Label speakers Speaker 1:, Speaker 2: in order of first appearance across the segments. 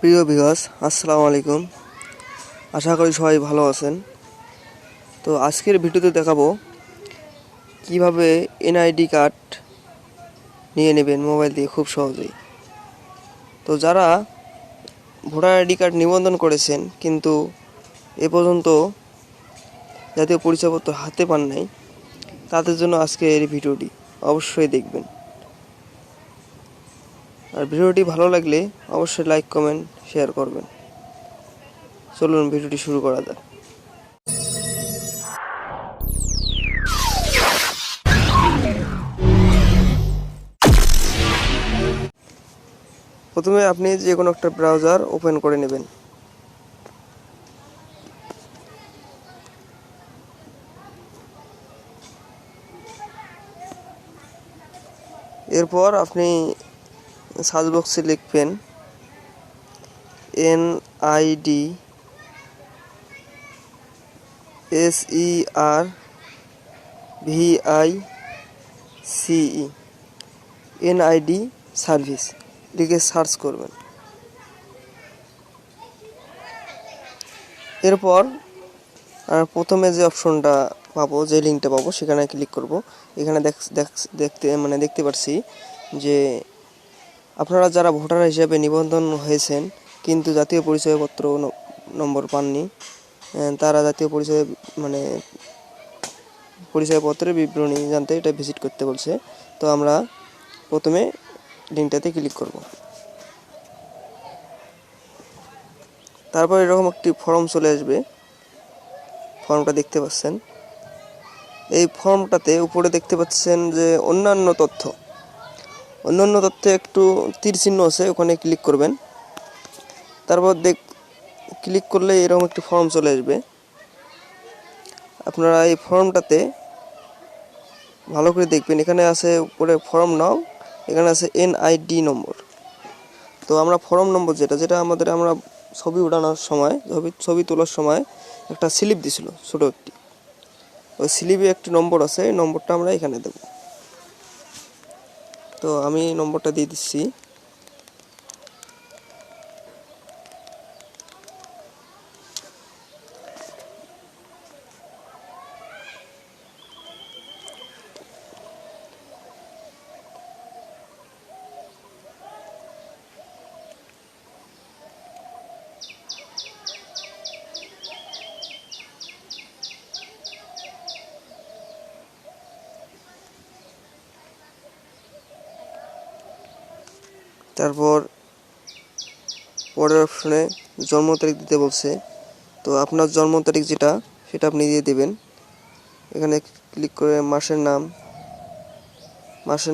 Speaker 1: প্রিয় ভিউয়ার্স, আসসালামু আলাইকুম। আশা করি সবাই ভালো আছেন। তো আজকের ভিডিওতে দেখাবো কিভাবে এনআইডি কার্ড নিয়ে নেবেন মোবাইল দিয়ে খুব সহজেই। তো যারা ভোটার আইডি কার্ড নিবন্ধন করেছেন কিন্তু এ পর্যন্ত জাতীয় পরিচয়পত্র হাতে পান নাই, তাদের জন্য আজকের এই ভিডিওটি অবশ্যই দেখবেন। আর ভিডিওটি ভালো লাগলে অবশ্যই লাইক, কমেন্ট, শেয়ার করবেন। চলুন ভিডিওটি শুরু করা যাক। প্রথমে আপনি যে কোনো একটা ব্রাউজার ওপেন করে নেবেন। এরপর আপনি সার্চ বক্সে লিখবেন NID SERVICE NID সার্ভিস লিখে সার্চ করবেন। এরপর প্রথমে যে অপশনটা পাবো, যে লিঙ্কটা পাবো, সেখানে ক্লিক করব। এখানে দেখতে পাচ্ছি যে আপনারা যারা ভোটার হিসেবে নিবন্ধন হয়েছেন কিন্তু জাতীয় পরিচয়পত্র নম্বর পাননি, তারা জাতীয় পরিচয়পত্রের বিবরণী জানতে এটা ভিজিট করতে বলছে। তো আমরা প্রথমে লিঙ্কটাতে ক্লিক করব। তারপর এরকম একটি ফর্ম চলে আসবে। ফর্মটা দেখতে পাচ্ছেন। এই ফর্মটাতে উপরে দেখতে পাচ্ছেন যে অন্যান্য তথ্যে একটু তীর চিহ্ন আছে, ওখানে ক্লিক করবেন। তারপর ক্লিক করলে এরকম একটি ফর্ম চলে আসবে। আপনারা এই ফর্মটাতে ভালো করে দেখবেন। এখানে আছে উপরে ফর্ম নাও, এখানে আছে NID নম্বর। তো আমরা ফর্ম নম্বর যেটা আমরা ছবি ওঠানোর সময়, ছবি তোলার সময় একটা স্লিপ দিছিল ছোট একটি, ওই স্লিপে একটি নম্বর আছে, এই নম্বরটা আমরা এখানে দেব। তো আমি নম্বরটা দিয়ে দিচ্ছি। তারপর পরের অপশনে জন্ম তারিখ দিতে বলছে। তো আপনার জন্ম তারিখ সেটা আপনি দিয়ে দেবেন। এখানে ক্লিক করে মাসের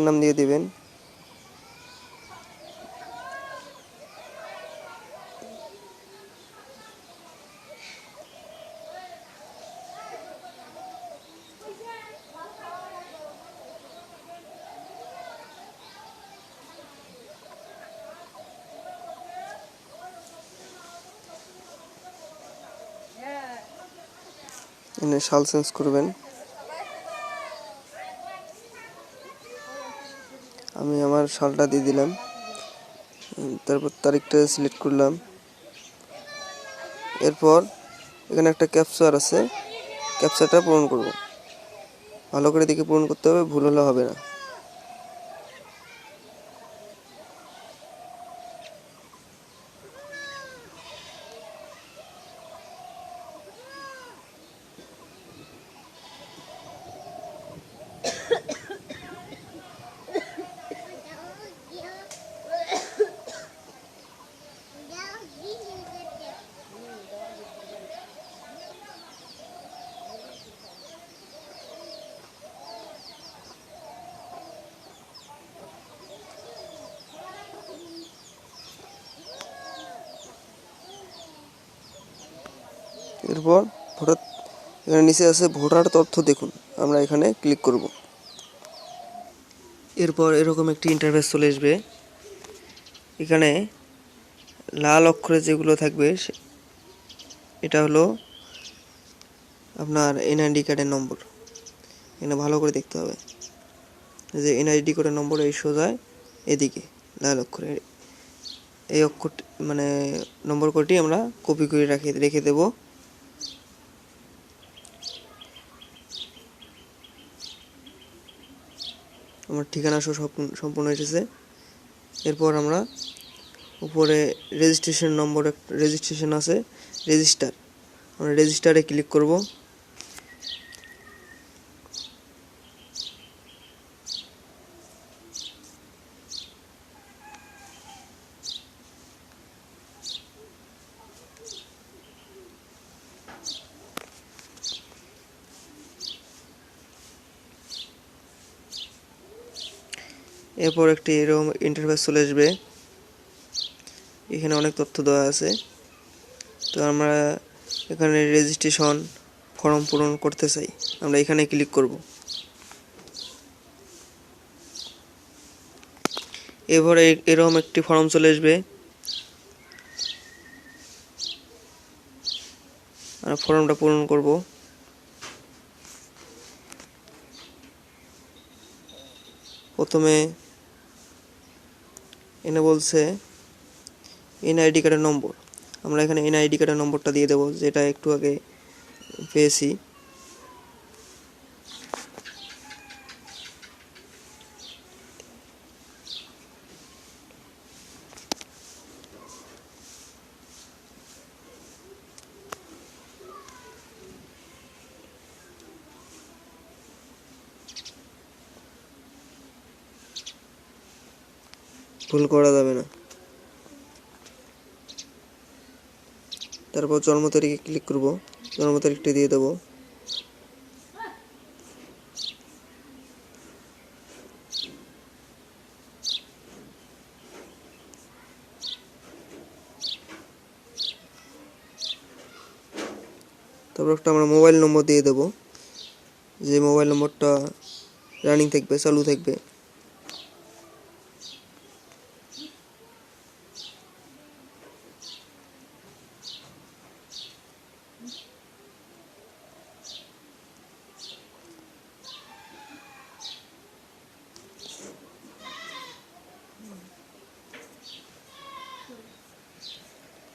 Speaker 1: নাম দিয়ে দেবেন। এখানে সাল চেঞ্জ করবেন। আমি আমার সালটা দিয়ে দিলাম। তারপর তারিখটা সিলেক্ট করলাম। এরপর এখানে একটা ক্যাপচার আছে, ক্যাপচারটা পূরণ করব। ভালো করে দেখে পূরণ করতে হবে, ভুল হলে হবে না। এরপর এখানে নিচে আছে ভোটার তথ্য দেখুন, আমরা এখানে ক্লিক করব। এরপর এরকম একটি ইন্টারফেস চলে আসবে। এখানে লাল অক্ষরে যেগুলো থাকবে এটা হলো আপনার NID কার্ডের নম্বর। এখানে ভালো করে দেখতে হবে যে NID কার্ডের নম্বর এই সোজা এদিকে লাল অক্ষরে এই অক্ষরটি মানে নম্বর কোডটি আমরা কপি করে রেখে দেব। আমার ঠিকানা সহ সম্পূর্ণ এসেছে। এরপর আমরা উপরে রেজিস্ট্রেশন আছে, রেজিস্টার, আমরা রেজিস্টারে ক্লিক করব। এরপর একটি এরকম ইন্টারফেস চলে আসবে। এখানে অনেক তথ্য দেওয়া আছে। তো আমরা এখানে রেজিস্ট্রেশন ফর্ম পূরণ করতে চাই, আমরা এখানে ক্লিক করব। এরপরে এরকম একটি ফর্ম চলে আসবে, আমরা ফর্মটা পূরণ করব। প্রথমে এনে বলছে এনআইডি কার্ডের নম্বর, আমরা এখানে এনআইডি কার্ডের নম্বরটা দিয়ে দেব, যেটা একটু আগে পেয়েছি। ভুল করা যাবে না। তারপর জন্ম তারিখে ক্লিক করব, জন্ম তারিখটি দিয়ে দেব। তারপর একটা আমরা মোবাইল নম্বর দিয়ে দেব, যে মোবাইল নম্বরটা রানিং থাকবে, চালু থাকবে।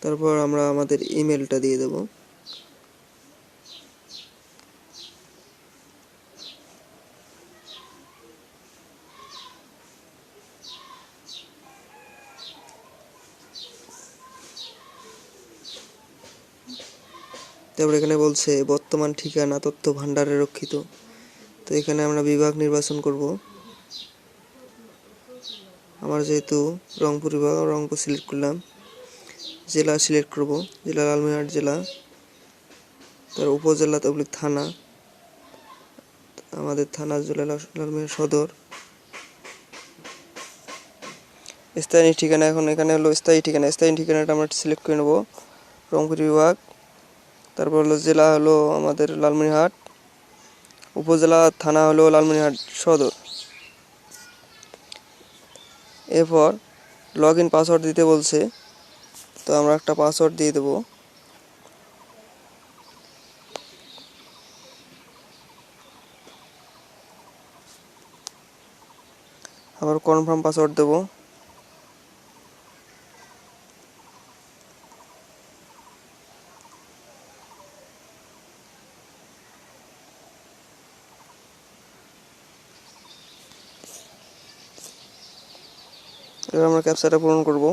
Speaker 1: তারপর আমরা আমাদের ইমেলটা দিয়ে দেব। তারপর এখানে বলছে বর্তমান ঠিকানা তথ্য ভান্ডারে রক্ষিত। তো এখানে আমরা বিভাগ নির্বাচন করব। আমার যেহেতু রংপুর বিভাগ, রংপুর সিলেক্ট করলাম। জেলা সিলেক্ট করব, জেলা লালমনিরহাট জেলা। তার উপজেলা তবলি থানা, আমাদের থানা জেলা লালমনিরহাট সদর। স্থায়ী ঠিকানা, এখন এখানে হলো স্থায়ী ঠিকানা, স্থায়ী ঠিকানাটা আমরা সিলেক্ট করে নেব, রংপুর বিভাগ। তারপর হলো জেলা হলো আমাদের লালমনিরহাট, উপজেলা থানা হলো লালমনিরহাট সদর। এরপর লগ ইন পাসওয়ার্ড দিতে বলছে, তো আমরা একটা পাসওয়ার্ড দিয়ে দেব। আবার কনফার্ম পাসওয়ার্ড দেব। এবার আমরা ক্যাপচাটা পূরণ করব।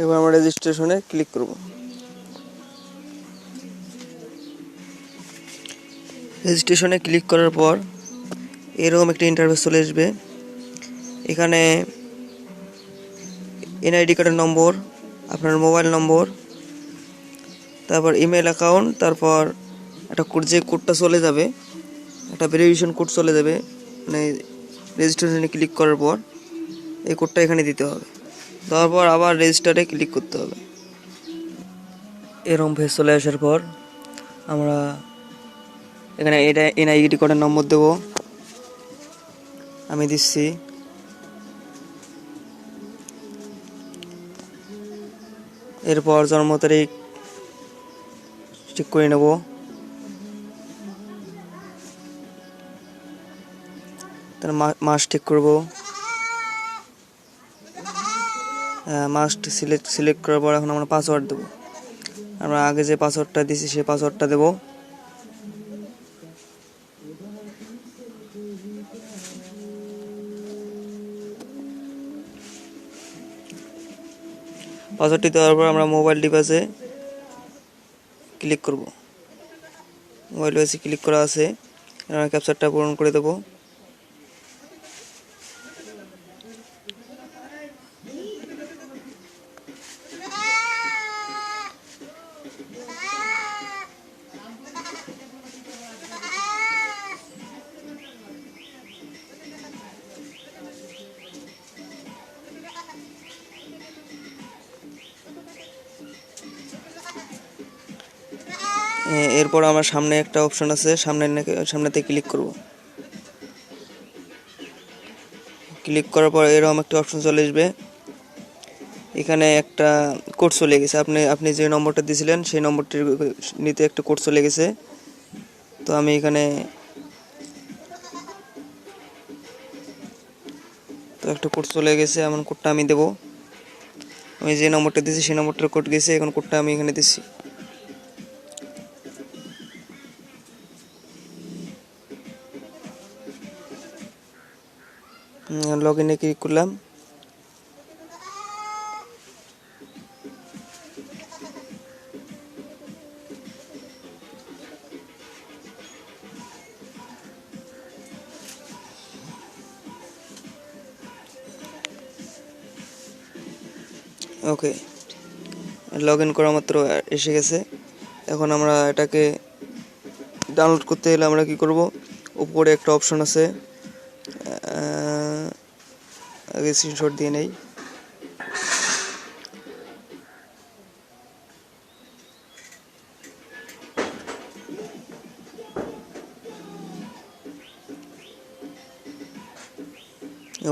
Speaker 1: এবার আমরা রেজিস্ট্রেশনে ক্লিক করব। রেজিস্ট্রেশনে ক্লিক করার পর এরকম একটি ইন্টারফেস চলে আসবে। এখানে এনআইডি কার্ডের নম্বর, আপনার মোবাইল নম্বর, তারপর ইমেল অ্যাকাউন্ট, তারপর একটা কোড, যে কোডটা চলে যাবে, একটা ভেরিফিকেশন কোড চলে যাবে, মানে রেজিস্ট্রেশনে ক্লিক করার পর এই কোডটা এখানে দিতে হবে। দেওয়ার পর আবার রেজিস্টারে ক্লিক করতে হবে। এরকম পেজ চলে আসার পর আমরা এখানে এটা এনআইডি কার্ডের নম্বর দেব, আমি দিচ্ছি। এরপর জন্ম তারিখ ঠিক করে নেব। তার মাস ঠিক করব। মাস্ট সিলেক্ট করার পর এখন আমরা পাসওয়ার্ড দেব। আমরা আগে যে পাসওয়ার্ডটা দিয়েছি সেই পাসওয়ার্ডটা দেব। পাসওয়ার্ডটি দেওয়ার পর আমরা মোবাইল ডিভাইসে ক্লিক করব। মোবাইল ডিভাইসে ক্লিক করা আছে, আমরা ক্যাপচারটা পূরণ করে দেব। এরপর আমার সামনে একটা অপশন আছে, সামনেতে ক্লিক করব। ক্লিক করার পর এরকম একটা অপশন চলে আসবে। এখানে একটা কোড চলে গেছে, আপনি যে নম্বরটা দিয়েছিলেন সেই নম্বরটির নিতে একটা কোড চলে গেছে। তো আমি এখানে একটা কোড চলে গেছে, এমন কোডটা আমি দেব। আমি যে নম্বরটা দিয়েছি সেই নম্বরটার কোড গেছে, এখন কোডটা আমি এখানে দিচ্ছি। লগ ইনে ক্লিক করলাম। ওকে, লগ ইন করা মাত্র এসে গেছে। এখন আমরা এটাকে ডাউনলোড করতে হলে আমরা কি করব, উপরে একটা অপশন আছে, আগে স্ক্রিনশট দিয়ে নেই।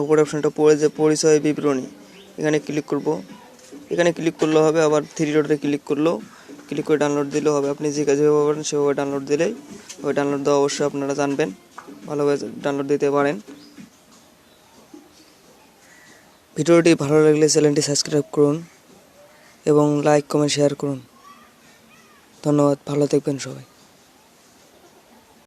Speaker 1: উপরে অপশনটা পড়ে যে পরিচয় বিবরণী, এখানে ক্লিক করব। এখানে ক্লিক করলে হবে, আবার থ্রি ডটে ক্লিক করে ডাউনলোড দিলেও হবে। আপনি যে কাজে পাবেন সেভাবে ডাউনলোড দিলেই ওই ডাউনলোড দেওয়া অবশ্যই আপনারা জানবেন, ভালোভাবে ডাউনলোড দিতে পারেন। ভিডিওটি ভালো লাগলে চ্যানেলটি সাবস্ক্রাইব করুন এবং লাইক কমেন্ট শেয়ার করুন। ধন্যবাদ, ভালো থাকবেন সবাই।